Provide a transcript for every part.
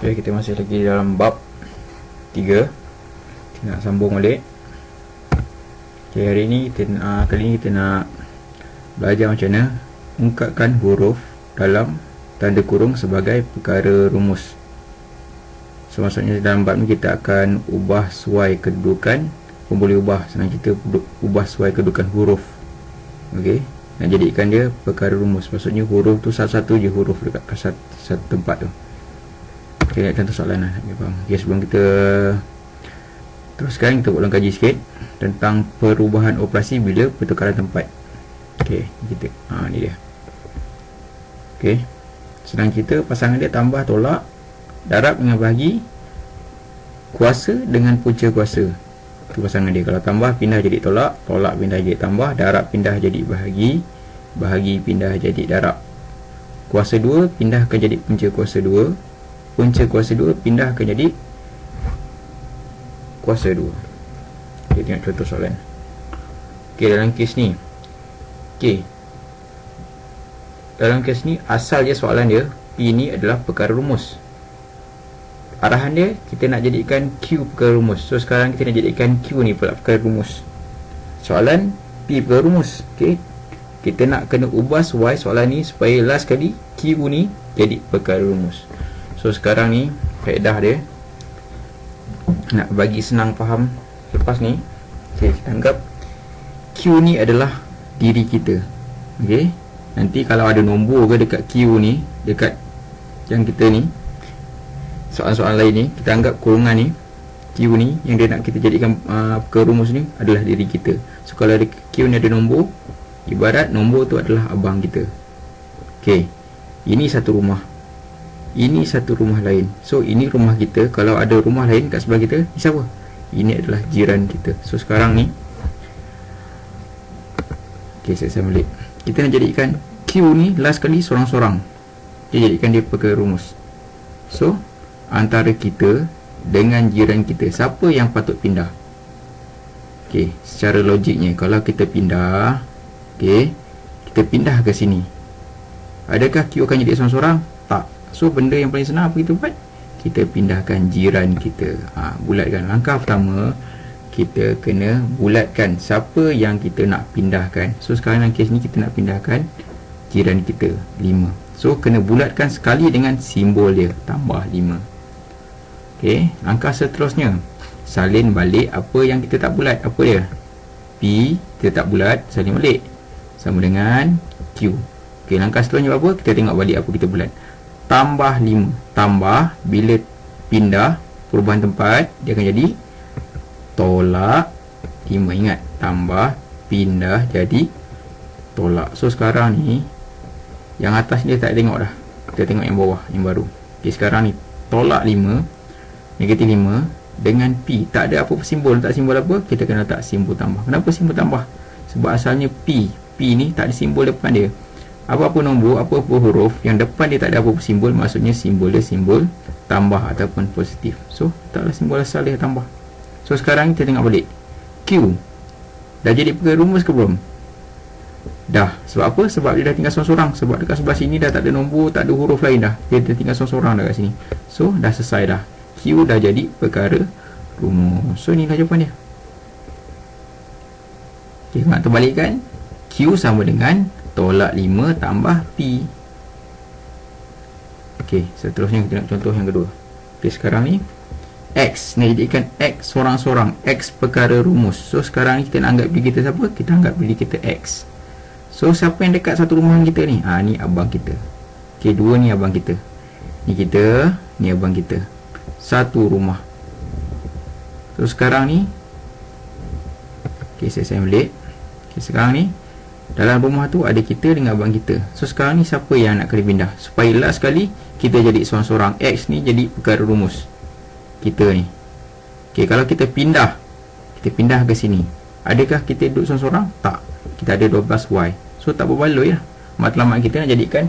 Okay, kita masih lagi dalam bab 3. Kita nak sambung balik. Okay, hari ni kali ni kita nak belajar macam mana ungkapkan huruf dalam tanda kurung sebagai perkara rumus. So maksudnya dalam bab ni kita akan ubah suai kedudukan, boleh ubah, senang kita ubah suai kedudukan huruf. Okey, nak jadikan dia perkara rumus. Maksudnya huruf tu satu-satu je huruf dekat satu tempat tu. Okay, nak contoh soalan lah, faham. Okay, sebelum kita teruskan, kita ulang kaji sikit tentang perubahan operasi bila pertukaran tempat. Okay, kita ni dia. Okay, senang kita pasangan dia tambah tolak, darab dengan bahagi, kuasa dengan punca kuasa. Itu pasangan dia. Kalau tambah pindah jadi tolak, tolak pindah jadi tambah, darab pindah jadi bahagi, bahagi pindah jadi darab. Kuasa 2 pindahkan jadi punca kuasa 2, punca kuasa 2 pindahkan jadi kuasa 2. Kita tengok contoh soalan. Okey, dalam kes ni, dalam kes ni asal je soalan dia, P ni adalah perkara rumus. Arahan dia, kita nak jadikan Q perkara rumus. So sekarang kita nak jadikan Q ni pula perkara rumus. Soalan P perkara rumus. Okey, kita nak kena ubah Y soalan ni supaya last kali Q ni jadi perkara rumus. So sekarang ni faedah dia, nak bagi senang faham lepas ni, okay, kita anggap Q ni adalah diri kita. Okay, nanti kalau ada nombor ke dekat Q ni, dekat yang kita ni, soalan-soalan lain ni, kita anggap kurungan ni, Q ni yang dia nak kita jadikan perkara rumus ni adalah diri kita. So kalau ada Q ni ada nombor, ibarat nombor tu adalah abang kita. Okay, ini satu rumah, ini satu rumah lain. So ini rumah kita. Kalau ada rumah lain kat sebelah kita, ini siapa? Ini adalah jiran kita. So sekarang ni, okay, saya balik. Kita nak jadikan Q ni last kali sorang-sorang. Dia jadikan dia perkara rumus. So antara kita dengan jiran kita, siapa yang patut pindah? Okay, secara logiknya kalau kita pindah, okay, kita pindah ke sini, adakah Q akan jadi sorang-sorang? Tak. So benda yang paling senang apa kita buat? Kita pindahkan jiran kita. Bulatkan. Langkah pertama, kita kena bulatkan siapa yang kita nak pindahkan. So sekarang dalam kes ni kita nak pindahkan jiran kita 5. So kena bulatkan sekali dengan simbol dia, tambah 5. Okay, langkah seterusnya, salin balik apa yang kita tak bulat. Apa dia? P kita tak bulat, salin balik, sama dengan Q. Okay, langkah seterusnya apa? Kita tengok balik apa kita bulat. Tambah 5. Tambah, bila pindah perubahan tempat, dia akan jadi tolak 5. Ingat, tambah, pindah jadi tolak. So sekarang ni, yang atas ni dia tak tengok dah, kita tengok yang bawah, yang baru. Okay, sekarang ni tolak 5, negatif 5 dengan P. Tak ada apa-apa simbol. Tak simbol apa? Kita kena letak simbol tambah. Kenapa simbol tambah? Sebab asalnya P ni tak ada simbol depan dia. Apa-apa nombor, apa-apa huruf yang depan dia tak ada apa-apa simbol, maksudnya simbol dia simbol tambah ataupun positif. So taklah simbol asal dia tambah. So sekarang kita tengok balik, Q dah jadi perkara rumus ke belum? Dah. Sebab apa? Sebab dia dah tinggal sorang-sorang. Sebab dekat sebelah sini dah tak ada nombor, tak ada huruf lain dah. Dia tinggal sorang-sorang dah kat sini. So dah selesai dah. Q dah jadi perkara rumus. So inilah jawapan dia. Okay, nak terbalikkan, Q sama dengan tolak 5 tambah P. Okey, seterusnya kita nak contoh yang kedua. Okey, sekarang ni X, nak jadikan X sorang-sorang, X perkara rumus. So sekarang ni kita nak anggap diri kita siapa? Kita anggap diri kita X. So siapa yang dekat satu rumah kita ni? Ni abang kita. Okey, 2 ni abang kita, ni kita, ni abang kita, satu rumah. So sekarang ni, okey, saya balik. Okey, sekarang ni dalam rumah tu ada kita dengan abang kita. So sekarang ni siapa yang nak kena pindah? Supaya last sekali kita jadi seorang-seorang, X ni jadi perkara rumus kita ni. Okay, kalau kita pindah ke sini, adakah kita duduk seorang-seorang? Tak. Kita ada 12Y. So tak berbaloi lah. Matlamat kita nak jadikan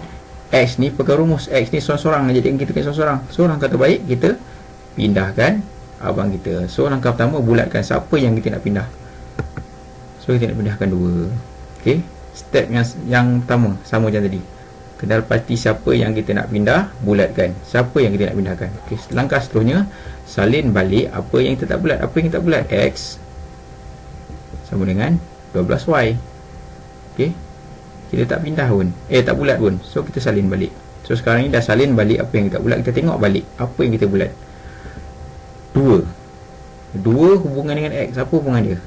X ni perkara rumus, X ni seorang-seorang, nak jadikan kita seorang-seorang. So langkah terbaik, kita pindahkan abang kita. So langkah pertama, bulatkan siapa yang kita nak pindah. So kita nak pindahkan 2. Okay, step yang pertama sama macam tadi. Kenal pasti siapa yang kita nak pindah, bulatkan. Siapa yang kita nak pindahkan. Okey, langkah seterusnya, salin balik apa yang kita tak bulat. Apa yang kita tak bulat? X sama dengan 12Y. Okey, kita tak pindah pun, tak bulat pun. So kita salin balik. So sekarang ni dah salin balik apa yang kita bulat. Kita tengok balik apa yang kita bulat. 2 hubungan dengan X. Apa hubungan dia?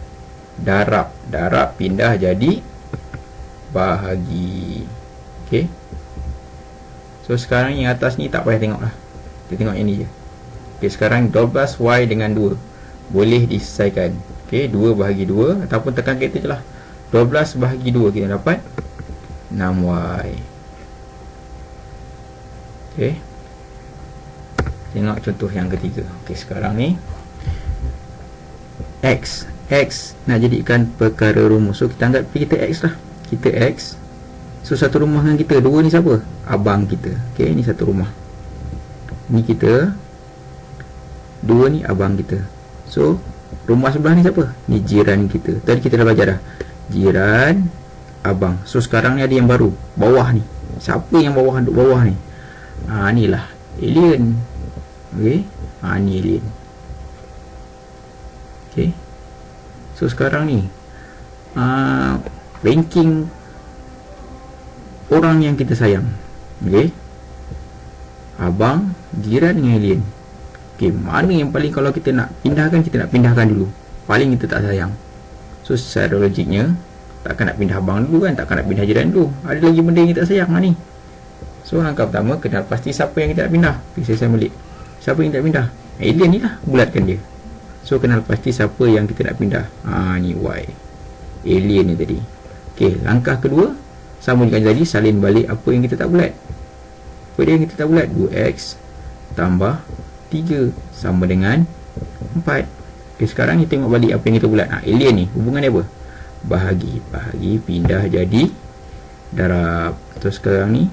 Darab. Darab pindah jadi bahagi. Okey, so sekarang yang atas ni tak payah tengok lah, kita tengok yang ni je. Okey, sekarang 12Y dengan 2 boleh diselesaikan. Okey, 2 bahagi 2 ataupun tekan kereta je lah. 12 bahagi 2 kita dapat 6Y. Okey, tengok contoh yang ketiga. Okey, sekarang ni X nak jadikan perkara rumus. So kita anggap kita X lah. Kita X. So satu rumah dengan kita. 2 ni siapa? Abang kita. Okey, ni satu rumah. Ni kita. 2 ni abang kita. So rumah sebelah ni siapa? Ni jiran kita. Tadi kita dah belajar dah. Jiran, abang. So sekarang ni ada yang baru. Bawah ni. Siapa yang bawah, duduk bawah ni? Ni lah alien. Okey, ni alien. Okey, so sekarang ni ranking orang yang kita sayang. Okey, abang, jiran dengan alien. Okey, mana yang paling kalau kita nak pindahkan, kita nak pindahkan dulu. Paling kita tak sayang. So secara logiknya takkan nak pindah abang dulu kan, takkan nak pindah jiran dulu. Ada lagi benda yang kita tak sayang ni. So langkah pertama, kenal pasti siapa yang kita nak pindah. Okay, saya balik. Siapa yang kita nak pindah? Alien ni lah, bulatkan dia. So kenal pasti siapa yang kita nak pindah. Ni Y, alien ni tadi. Okey, langkah kedua sama dengan tadi, salin balik apa yang kita tak bulat. Apa dia yang kita tak bulat? 2X tambah 3 sama dengan 4. Okey, sekarang ni tengok balik apa yang kita bulat. Alien ni hubungan dia apa? Bahagi. Bahagi pindah jadi darab. Terus sekarang ni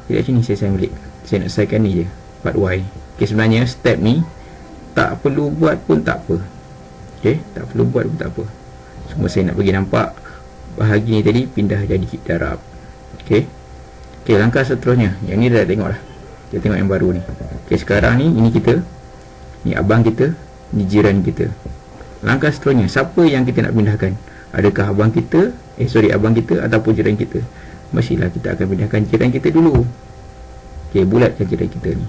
tidak sini saya balik. Saya nak selesaikan ni je, part Y. Okey, sebenarnya step ni tak perlu buat pun tak apa. Okey, tak perlu buat pun tak apa. Cuma saya nak bagi nampak bahagi ni tadi pindah jadi darab. Okey. Okey, langkah seterusnya. Yang ni dah tengok dah. Kita tengok yang baru ni. Okey, sekarang ni ini kita. Ni abang kita, ni jiran kita. Langkah seterusnya, siapa yang kita nak pindahkan? Adakah abang kita, abang kita ataupun jiran kita? Mestilah kita akan pindahkan jiran kita dulu. Okey, bulatkan jiran kita ni.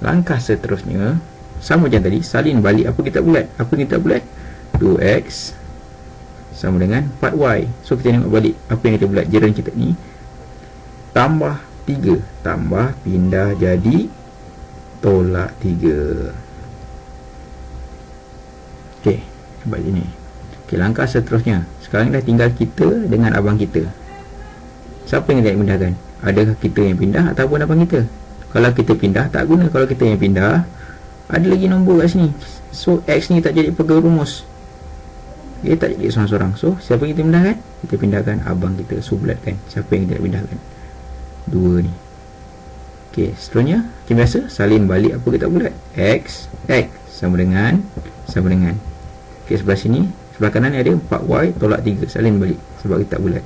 Langkah seterusnya sama macam tadi, salin balik apa kita bulat. Apa kita bulat? 2X sama dengan 4Y. So kita tengok balik apa yang kita bulat. Jiran kita ni tambah 3 tambah pindah jadi tolak 3. Okey, buat ini. Okey, langkah seterusnya. Sekarang dah tinggal kita dengan abang kita. Siapa yang kita nak pindahkan? Adakah kita yang pindah ataupun abang kita? Kalau kita pindah tak guna. Kalau kita yang pindah, ada lagi nombor kat sini. So X ni tak jadi perkara rumus. Dia tak jadi seorang-seorang. So siapa yang kita pindahkan? Kita pindahkan abang kita. So bulatkan siapa yang kita nak pindahkan. 2 ni. Okey, seterusnya macam biasa, salin balik apa kita bulat. X sama dengan okey, sebelah sini, sebelah kanan ni ada 4Y tolak 3. Salin balik sebab kita tak bulat.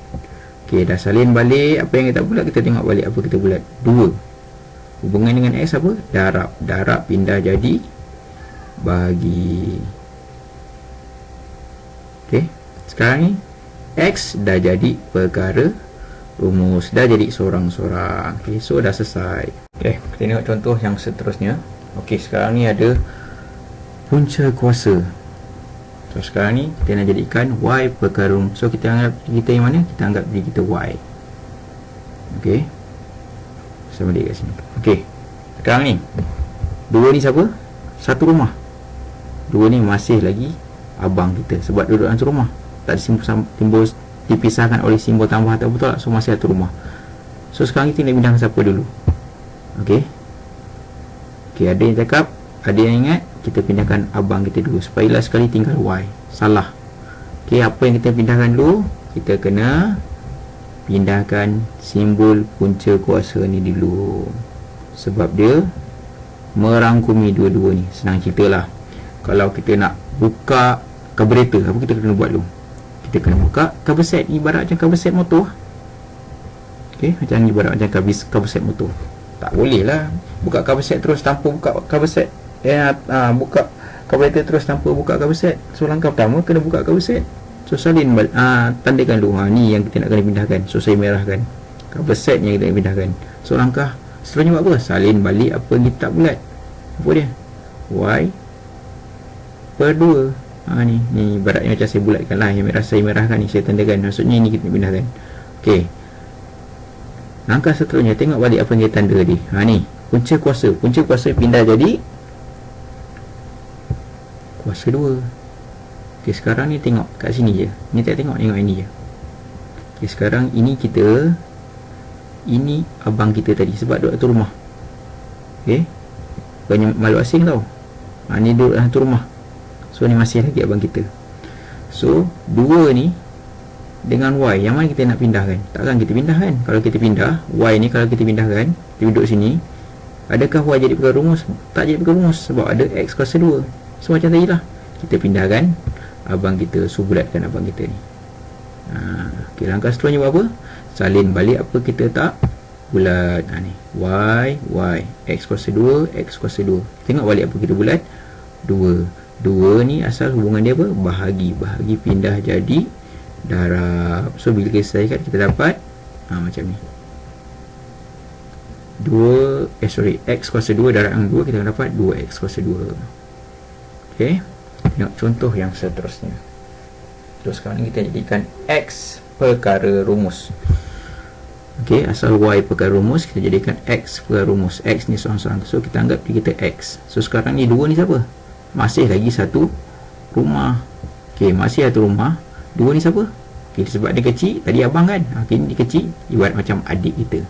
Okey, dah salin balik apa yang kita bulat. Kita tengok balik apa kita bulat. 2 hubungan dengan X apa? Darab. Darab pindah jadi bahagi. Okey, sekarang ni X dah jadi perkara rumus, dah jadi seorang-seorang. Okey, so dah selesai. Okey, kita tengok contoh yang seterusnya. Okey, sekarang ni ada punca kuasa. So sekarang ni kita nak jadikan Y perkara rumus. So kita anggap kita yang mana? Kita anggap diri kita Y. Okey, saya balik kat sini. Okey, sekarang ni 2 ni siapa? Satu rumah. 2 ni masih lagi abang kita sebab duduk dalam rumah. Tak timbul dipisahkan oleh simbol tambah atau betul tak? So masih satu rumah. So sekarang kita nak pindahkan siapa dulu? Okey, ada yang cakap, ada yang ingat kita pindahkan abang kita dulu supaya last sekali tinggal Y. Salah. Okey, apa yang kita pindahkan dulu? Kita kena pindahkan simbol punca kuasa ni dulu sebab dia merangkumi dua-dua ni. Senang ceritalah, kalau kita nak buka carburetor, apa kita kena buat dulu? Kita kena buka cover set. Ibarat macam cover set motor. Okey, macam ni, ibarat macam cover set motor. Tak boleh lah buka cover set terus tanpa buka cover set. Buka carburetor terus tanpa buka cover set. So langkah pertama kena buka cover set. So salin tandakan dulu, ni yang kita nak kena pindahkan. So saya merahkan cover set yang kita nak pindahkan. So langkah seterusnya buat apa? Salin balik apa yang kita tak bulat. Apa dia? Y per 2. Ni ibaratnya macam saya bulatkan lah. Yang merah saya merahkan ni, saya tandakan. Maksudnya ini kita nak pindahkan. Okey, langkah seterusnya tengok balik apa yang kita tanda tadi. Ni punca kuasa pindah jadi kuasa 2. Okey, sekarang ni tengok kat sini je. Ni tak tengok ini je. Okey, sekarang ini kita, ini abang kita tadi sebab duduk satu rumah. Okey, bukannya makhluk asing tau. Ni duduk dalam satu rumah. So ni masih lagi abang kita. So 2 ni dengan Y, yang mana kita nak pindahkan? Takkan kita pindahkan. Kalau kita pindah Y ni, kalau kita pindahkan, kita duduk sini, adakah Y jadi perkara rumus? Tak jadi perkara rumus sebab ada X kuasa 2. So macam tadi lah, kita pindahkan abang kita. So bulatkan abang kita ni. Okey, langkah seterusnya buat apa? Salin balik apa kita tak bulat. Ni Y X kuasa 2, X kuasa 2. Tengok balik apa kita bulat. 2 ni asal hubungan dia apa? Bahagi pindah jadi darab. So bila kita selesaikan, kita dapat macam ni. 2 X kuasa 2 darab yang 2, kita akan dapat 2X kuasa 2. Okey, tengok contoh yang seterusnya. Terus sekarang ni kita jadikan X perkara rumus. Okey, asal Y perkara rumus, kita jadikan X perkara rumus. X ni seorang-seorang. So kita anggap kita X. So sekarang ni 2 ni siapa? Masih lagi satu rumah. Okey, masih satu rumah. 2 ni siapa? Okay, sebab dia kecil, tadi abang kan. Okay, ni dia kecil, ibarat macam adik kita.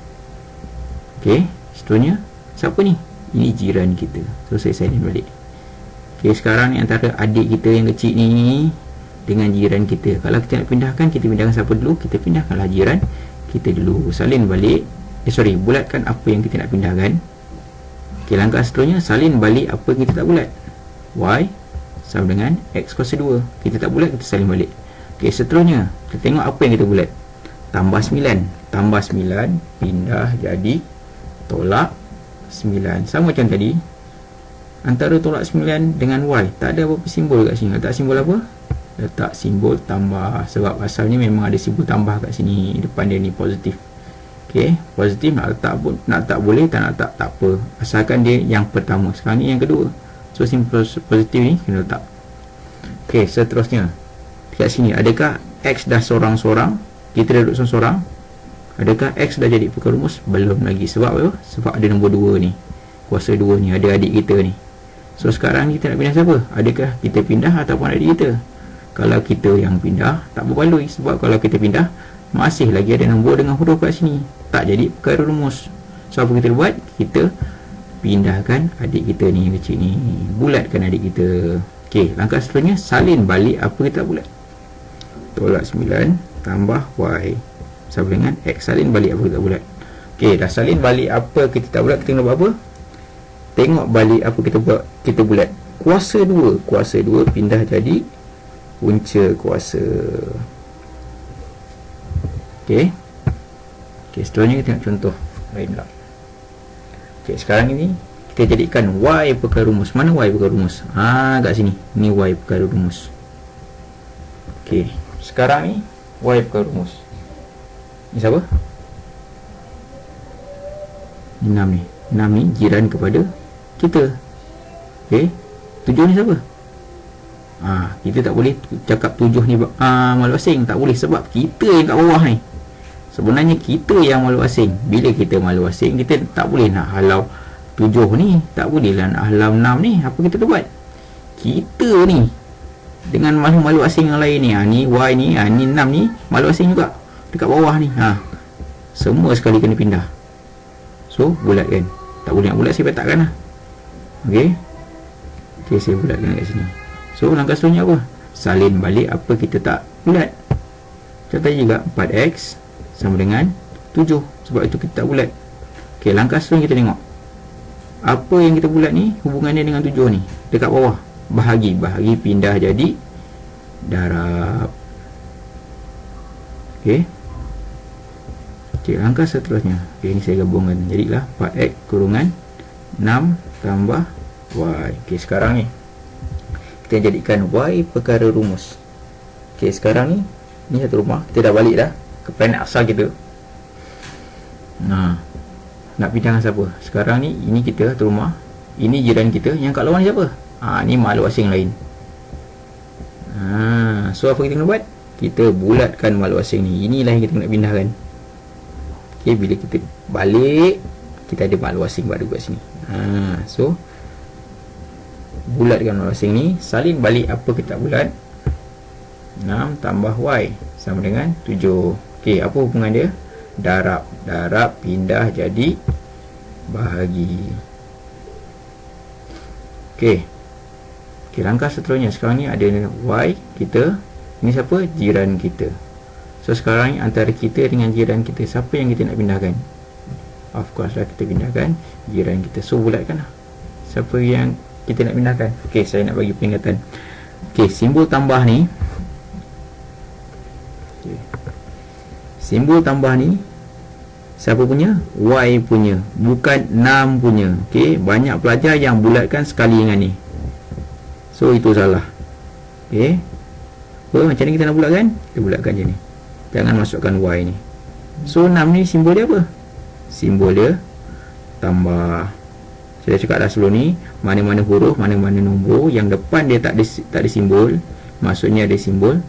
Okey, seterusnya siapa ni? Ini jiran kita. So saya salin balik. Okey, sekarang ni antara adik kita yang kecil ni dengan jiran kita. Kalau kita nak pindahkan, kita pindahkan siapa dulu? Kita pindahkanlah jiran kita dulu. Salin balik. Bulatkan apa yang kita nak pindahkan. Okey, langkah seterusnya salin balik apa yang kita tak bulat. Y sama dengan X kuasa 2. Kita tak bulat, kita salin balik. Okey, seterusnya kita tengok apa yang kita bulat. Tambah 9 pindah jadi tolak 9. Sama macam tadi, antara tolak 9 dengan Y tak ada apa-apa simbol kat sini. Letak simbol apa? Letak simbol tambah. Sebab asalnya memang ada simbol tambah kat sini. Depan dia ni positif. Okey, positif nak letak boleh, tak nak letak tak apa. Asalkan dia yang pertama. Sekarang ni yang kedua. So simbol positif ni kena letak. Okey, seterusnya kat sini, adakah X dah sorang-sorang? Kita dah duduk sorang-sorang. Adakah X dah jadi perkara rumus? Belum lagi. Sebab apa? Sebab ada nombor 2 ni, kuasa 2 ni, ada adik kita ni. So sekarang kita nak pindah siapa? Adakah kita pindah ataupun adik kita? Kalau kita yang pindah, tak berbaloi. Sebab kalau kita pindah, masih lagi ada nombor dengan huruf kat sini, tak jadi perkara rumus. So apa kita buat? Kita pindahkan adik kita ni yang kecil ni. Bulatkan adik kita. Okey, langkah seterusnya salin balik apa kita tak bulat. Tolak 9 tambah Y sama dengan X. Salin balik apa kita tak bulat. Okey, dah salin balik apa kita tak bulat, kita kena buat apa? Tengok balik apa kita bulat. Kuasa 2 pindah jadi punca kuasa. Okey, seterusnya kita tengok contoh lain pula. Okey, sekarang ini kita jadikan Y perkara rumus. Mana Y perkara rumus? Kat sini. Ni Y perkara rumus. Okey, sekarang ni Y perkara rumus. Ni siapa? Ni 6 ni. 6 ni jiran kepada kita. Okey, 7 ni siapa? Kita tak boleh cakap 7 ni makhluk asing. Tak boleh sebab kita yang kat bawah ni. Sebenarnya kita yang makhluk asing. Bila kita makhluk asing, kita tak boleh nak halau 7 ni. Tak boleh lah nak halau 6 ni. Apa kita buat? Kita ni dengan makhluk-makhluk asing yang lain ni, ni Y ni, ni 6 ni makhluk asing juga dekat bawah ni. Semua sekali kena pindah. So bulatkan. Tak boleh nak bulat, saya petakkan lah. Okey, saya bulatkan kat sini. So langkah seterusnya apa? Salin balik apa kita tak bulat. Contoh juga 4X sama dengan 7. Sebab itu kita tak bulat. Okey, langkah seterusnya kita tengok apa yang kita bulat ni hubungannya dengan 7 ni. Dekat bawah, bahagi pindah jadi darab. Okey, Okey, langkah seterusnya. Okey, ini saya gabungkan. Jadilah 4x kurungan 6 tambah y. Okey, sekarang ni kita jadikan y perkara rumus. Okey, sekarang ni satu rumah. Kita dah balik dah ke planet asal kita. Nak pindahkan siapa? Sekarang ni, ini kita satu rumah. Ini jiran kita. Yang kat luar ni siapa? Ni makhluk asing lain. So apa kita kena buat? Kita bulatkan makhluk asing ni. Inilah yang kita nak pindahkan. Okey, bila kita balik, kita ada makhluk asing baru kat sini. So bulatkan makhluk asing ni, salin balik apa kita bulat. 6 tambah y sama dengan 7. Okey, apa hubungan dia? Darab. Darab pindah jadi bahagi. Okey. Okey, langkah seterusnya sekarang ni ada y kita. Ini siapa? Jiran kita. So sekarang ni antara kita dengan jiran kita, siapa yang kita nak pindahkan? Of course lah, kita pindahkan jiran kita. So bulatkan lah siapa yang kita nak pindahkan. Okey, saya nak bagi peringatan. Okey, simbol tambah ni, simbol tambah ni siapa punya? Y punya, bukan 6 punya. Okey, banyak pelajar yang bulatkan sekali dengan ni. So itu salah. Okey, macam ni kita nak bulatkan? Kita bulatkan macam ni. Jangan masukkan y ni. So 6 ni simbol dia apa? Simbol dia tambah. Saya cakap dah sebelum ni, mana-mana huruf, mana-mana nombor yang depan dia tak ada simbol, maksudnya ada simbol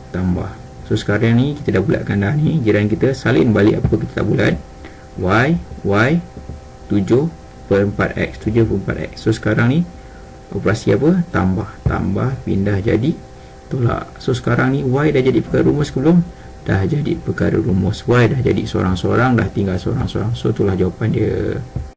tambah. So sekarang ni kita dah bulatkan dah ni. Jiran kita salin balik apa kita tak bulat. Y 7 per 4x. 7 per 4x. So sekarang ni operasi apa? Tambah, pindah jadi tolak. So sekarang ni y dah jadi perkara rumus ke belum? Dah jadi perkara rumus. Y dah jadi sorang-sorang, dah tinggal sorang-sorang. So itulah jawapan dia.